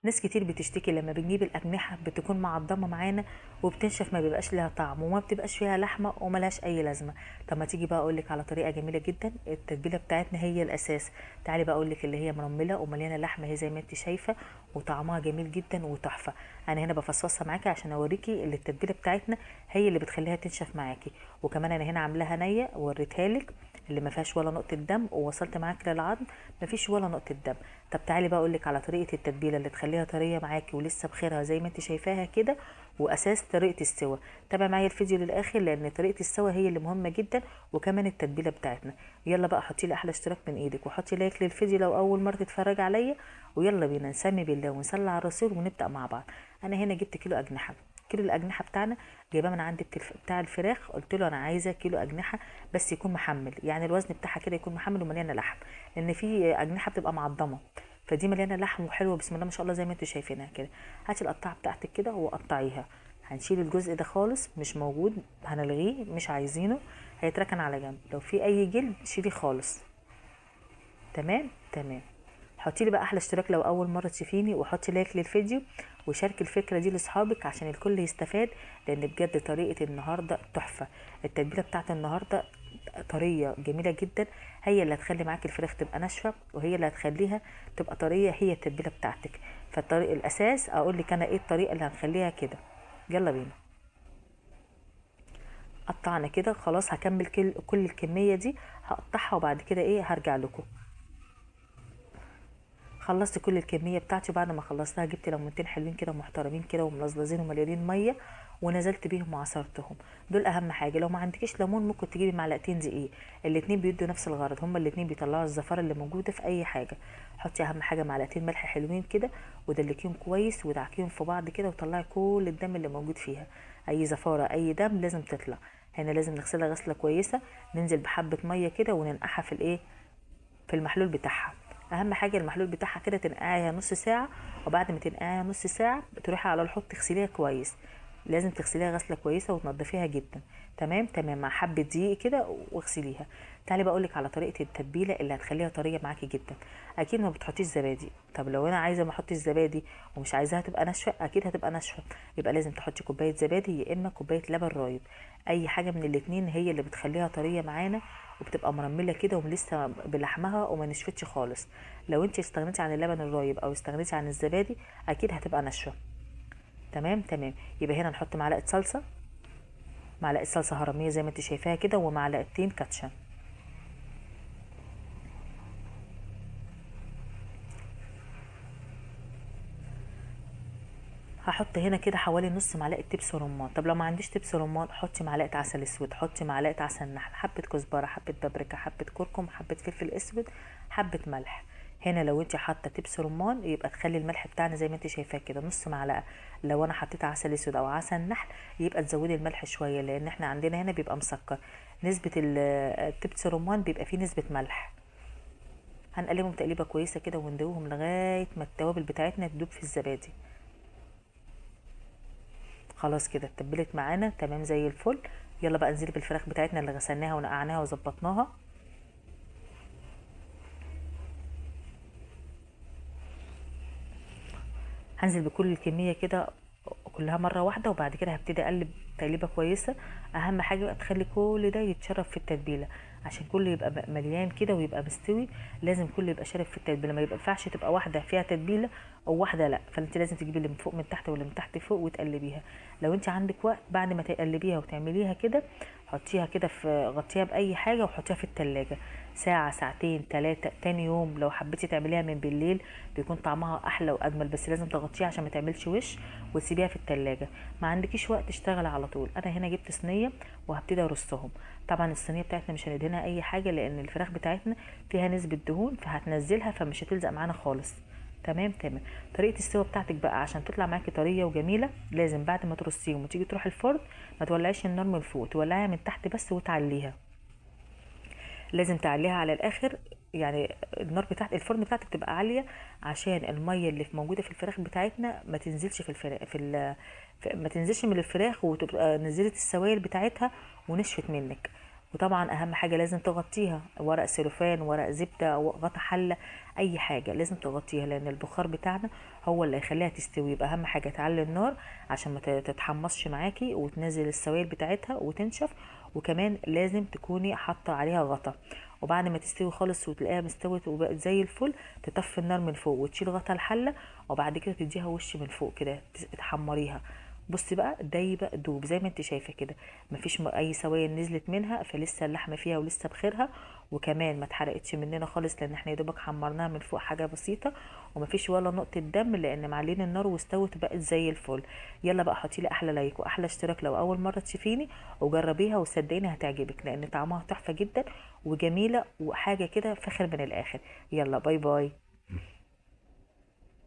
ناس كتير بتشتكي لما بنجيب الأجنحة بتكون معضمة معانا وبتنشف، ما بيبقاش ليها طعم وما بتبقاش فيها لحمة وملهاش أي لازمة. طب ما تيجي بقى أقولك على طريقة جميلة جدا، التتبيلة بتاعتنا هي الأساس. تعالي بقى أقولك اللي هي منملة ومليانة لحمة، هي زي ما انت شايفة، وطعمها جميل جدا وتحفة. أنا هنا بفصفصها معاكي عشان أوريكي اللي التتبيلة بتاعتنا هي اللي بتخليها تنشف معاكي. وكمان أنا هنا عاملاها نية ووريتها لك، اللي ما فيهاش ولا نقطه دم، ووصلت معاك للعظم ما فيش ولا نقطه دم. طب تعالي بقى اقول لك على طريقه التتبيله اللي تخليها طريه معاكي ولسه بخيرها زي ما انت شايفاها كده، واساس طريقه السوا. تابع معايا الفيديو للاخر لان طريقه السوا هي اللي مهمه جدا، وكمان التتبيله بتاعتنا. يلا بقى حطي لي احلى اشتراك من ايدك، وحطي لايك للفيديو لو اول مره تتفرج عليا، ويلا بينا نسمي بالله ونصلي على الرسول ونبدا مع بعض. انا هنا جبت كيلو اجنحه. كيلو الاجنحه بتاعنا جايباه من عند بتاع الفراخ. قلت له انا عايزه كيلو اجنحه بس يكون محمل، يعني الوزن بتاعها كده يكون محمل ومليانه لحم، لان في اجنحه بتبقى معضمه، فدي مليانه لحم وحلوه بسم الله ما شاء الله زي ما انتوا شايفينها كده. هاتي القطعه بتاعتك كده وقطعيها. هنشيل الجزء ده خالص مش موجود، هنلغيه مش عايزينه، هيتركن على جنب. لو في اي جلد شيليه خالص. تمام تمام. حطي لي بقى احلى اشتراك لو اول مره تشوفيني، وحطي لايك للفيديو، وشاركي الفكره دي لاصحابك عشان الكل يستفاد، لان بجد طريقه النهارده تحفه. التتبيله بتاعت النهارده طريه جميله جدا، هي اللي هتخلي معاكي الفراخ تبقى ناشفه، وهي اللي هتخليها تبقى طريه، هي التتبيله بتاعتك. فالطريق الاساس اقول لك انا ايه الطريقه اللي هنخليها كده. يلا بينا. قطعنا كده خلاص، هكمل كل الكميه دي هقطعها، وبعد كده ايه هرجع لكم. خلصت كل الكميه بتاعتي، وبعد ما خلصتها جبت ليمونتين حلوين كده محترمين كده وملزلزين ومليانين ميه، ونزلت بيهم وعصرتهم. دول اهم حاجه. لو ما عندكيش ليمون ممكن تجيبي معلقتين دقيق، الاتنين بيدوا نفس الغرض، هما الاتنين بيطلعوا الزفاره اللي موجوده في اي حاجه. حطي اهم حاجه معلقتين ملح حلوين كده، ودلكيهم كويس ودعكيهم في بعض كده، وطلعي كل الدم اللي موجود فيها. اي زفاره اي دم لازم تطلع. هنا لازم نغسلها غسله كويسه، ننزل بحبه ميه كده وننقعها في الايه، في المحلول بتاعها. اهم حاجه المحلول بتاعها كده تنقعيها نص ساعه، وبعد ما تنقعيها نص ساعه تروحي على الحوض تغسليها كويس. لازم تغسليها غسله كويسه وتنضفيها جدا. تمام تمام، مع حبه دقيق كده واغسليها. تعالي بقى اقولك على طريقه التتبيله اللي هتخليها طريه معاكي جدا. اكيد ما بتحطيش زبادي. طب لو انا عايزه ما احطش زبادي ومش عايزاها تبقى ناشفه، اكيد هتبقى ناشفه، يبقى لازم تحطي كوبايه زبادي يا اما كوبايه لبن رايب. اي حاجه من الاتنين هي اللي بتخليها طريه معانا، وبتبقى مرمله كده ولسه بلحمها وما نشفتش خالص. لو انت استغنيتي عن اللبن الرايب او استغنيتي عن الزبادي اكيد هتبقى ناشفه. تمام تمام. يبقى هنا نحط معلقه صلصه، معلقه صلصه هرميه زي ما انت شايفاها كده، ومعلقتين كاتشب. هحط هنا كده حوالي نص معلقه دبس رمان. طب لو ما عنديش دبس رمان حطي معلقه عسل اسود، حطي معلقه عسل نحل، حبه كزبره، حبه بابريكا، حبه كركم، حبه فلفل اسود، حبه ملح. هنا لو انت حاطه دبس رمان يبقى تخلي الملح بتاعنا زي ما انت شايفاه كده نص معلقه. لو انا حطيت عسل اسود او عسل نحل يبقى تزودي الملح شويه، لان احنا عندنا هنا بيبقى مسكر. نسبه الدبس رمان بيبقى فيه نسبه ملح. هنقلبهم تقليبه كويسه كده وندوهم لغايه ما التوابل بتاعتنا تدوب في الزبادي. خلاص كده اتبلت معانا تمام زي الفل. يلا بقى نزيل بالفراخ بتاعتنا اللي غسلناها ونقعناها وظبطناها. هنزل بكل الكميه كده كلها مره واحده، وبعد كده هبتدي اقلب تقليبه كويسه. اهم حاجه بقى تخلي كل ده يتشرب في التتبيله عشان كله يبقى مليان كده ويبقى مستوي. لازم كله يبقى شارب في التتبيله، ما ينفعش تبقى واحده فيها تتبيله او واحده لا، فانت لازم تجيبي اللي من فوق من تحت واللي من تحت فوق وتقلبيها. لو انت عندك وقت بعد ما تقلبيها وتعمليها كده، حطيها كده في غطيها باي حاجه وحطيها في التلاجة ساعه ساعتين ثلاثه. تاني يوم لو حبيتي تعمليها من بالليل بيكون طعمها احلى واجمل، بس لازم تغطيها عشان ما تعملش وش، وتسيبيها في التلاجة. ما عندكيش وقت اشتغل على طول. انا هنا جبت صينيه وهبتدي ارصهم. طبعا الصينيه بتاعتنا مش هندهنها اي حاجه لان الفراخ بتاعتنا فيها نسبه دهون، فهتنزلها فمش هتلزق معانا خالص. تمام تمام. طريقه السوا بتاعتك بقى عشان تطلع معاكي طريه وجميله، لازم بعد ما ترصيهم وتيجي تروحي الفرن ما تولعيش النار من فوق، تولعيها من تحت بس وتعليها. لازم تعليها على الاخر، يعني النار بتاعت الفرن بتاعتك تبقى عاليه عشان الميه اللي موجوده في الفراخ بتاعتنا ما تنزلش في الفراخ ما تنزلش من الفراخ وتبقى نزلت السوائل بتاعتها ونشفت منك. وطبعا اهم حاجه لازم تغطيها، ورق سلوفان، ورق زبده، او غطا حله، اي حاجه لازم تغطيها، لان البخار بتاعنا هو اللي هيخليها تستوي. يبقى اهم حاجه تعلي النار عشان ما تتحمصش معاكي وتنزل السوائل بتاعتها وتنشف. وكمان لازم تكوني حاطه عليها غطا. وبعد ما تستوي خالص وتلاقيها مستوت وبقت زي الفل، تطفي النار من فوق وتشيل غطا الحله، وبعد كده تديها وش من فوق كده تحمريها. بصي بقى دايبه دوب زي ما انت شايفه كده، مفيش اي سوائل نزلت منها، فلسه اللحمه فيها ولسه بخيرها، وكمان ما اتحرقتش مننا خالص لان احنا يا دوبك حمرناها من فوق حاجه بسيطه، ومفيش ولا نقطه دم لان معلين النار واستوت بقت زي الفل. يلا بقى حطي لي احلى لايك واحلى اشتراك لو اول مره تشوفيني، وجربيها وصدقيني هتعجبك لان طعمها تحفه جدا وجميله وحاجه كده فخر من الاخر. يلا باي باي.